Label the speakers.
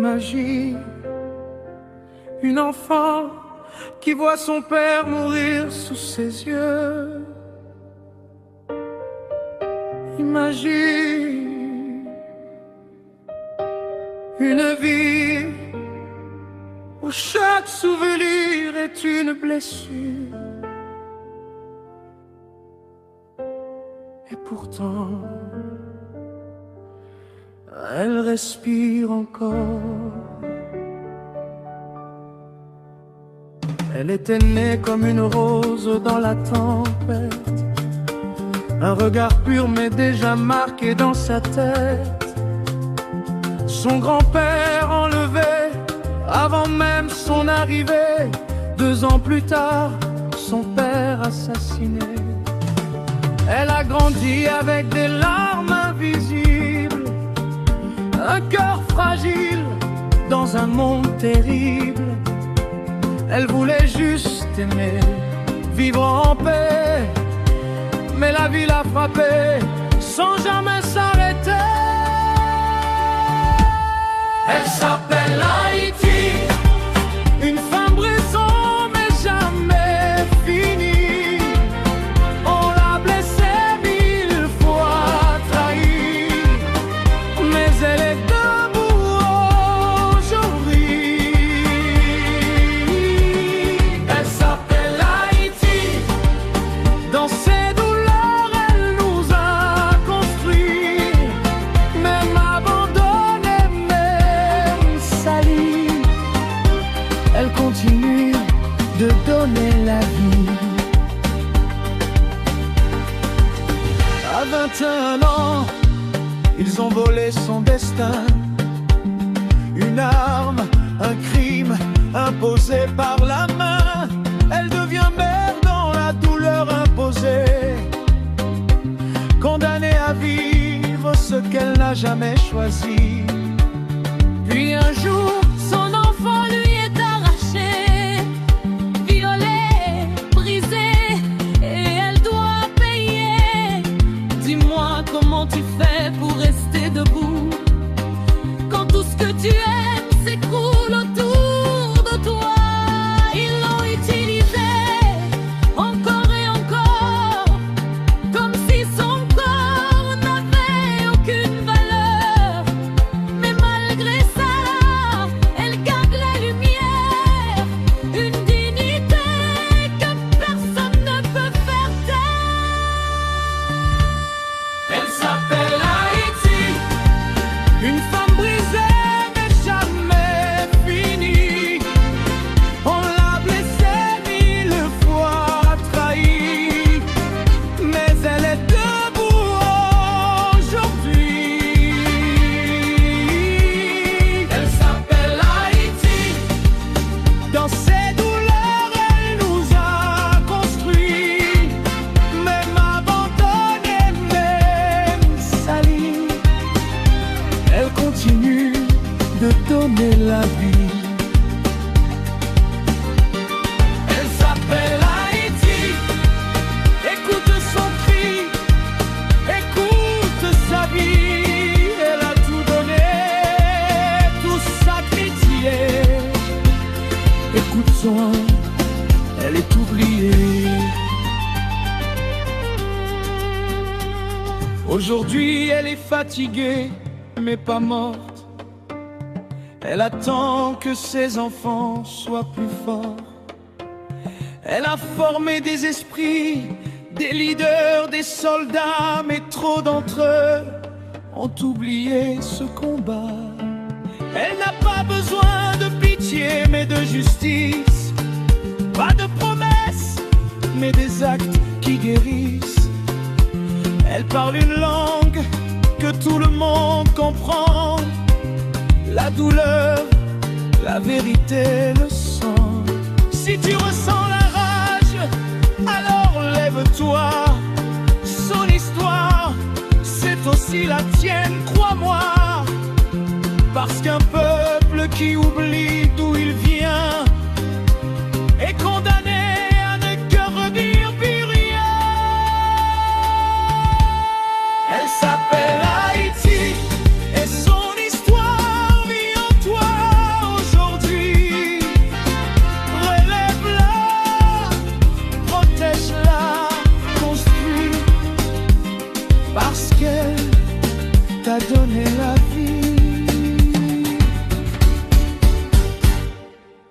Speaker 1: Imagine une enfant qui voit son père mourir sous ses yeux. Imagine une vie où chaque souvenir est une blessure. Et pourtant, elle respire encore. Elle était née comme une rose dans la tempête, un regard pur mais déjà marqué dans sa tête. Son grand-père enlevé avant même son arrivée. 2 ans plus tard, son père assassiné. Elle a grandi avec des larmes invisibles, un cœur fragile dans un monde terrible. Elle voulait juste aimer, vivre en paix, mais la vie l'a frappée sans jamais s'arrêter. Elle s'appelle Haïti, une femme brisée mais jamais finie. On l'a blessée 1000 fois, trahie, mais elle est debout aujourd'hui. Elle s'appelle Haïti, dans ses douleurs elle nous a construit, même abandonnée, même salie. Elle continue de donner la vie. À 21 ans, ils ont volé son destin. Une arme, un crime imposé par la main. Elle devient mère dans la douleur imposée, condamnée à vivre ce qu'elle n'a jamais choisi. Puis un jour,
Speaker 2: Son enfant lui est arraché, violé, brisé, et elle doit payer. Dis-moi comment tu fais pour rester debout quand tout ce que tu aimes s'écroule autour de toi. Ils l'ont utilisé encore et encore, comme si son corps n'avait aucune valeur. Mais malgré ça, elle garde la lumière, une dignité que personne ne peut faire taire.
Speaker 1: elle s'appelle Haïti, une femme brisée mais jamais finie. On l'a blessée 1000 fois, trahie, mais elle est debout aujourd'hui. Elle s'appelle Haïti, dans ses douleurs elle nous a construit, même abandonnée, même salie. Elle continue de donner la vie. Elle s'appelle Haïti, écoute son cri, écoute sa vie. Elle a tout donné, tout sacrifié. Écoute son âme, elle est oubliée. Aujourd'hui elle est fatiguée mais pas morte. Elle attend que ses enfants soient plus forts. Elle a formé des esprits, des leaders, des soldats, mais trop d'entre eux ont oublié ce combat. Elle n'a pas besoin de pitié mais de justice, pas de promesses mais des actes qui guérissent. Elle parle une langue que tout le monde comprend, la douleur, la vérité, le sang. Si tu ressens la rage, alors lève-toi. Son histoire, c'est aussi la tienne, crois-moi. Parce qu'un peuple qui oublie d'où il vient est condamné à ne que redire plus rien. Elle s'appelle Haïti et son histoire vit en toi. parce qu'elle t'a donné la vie.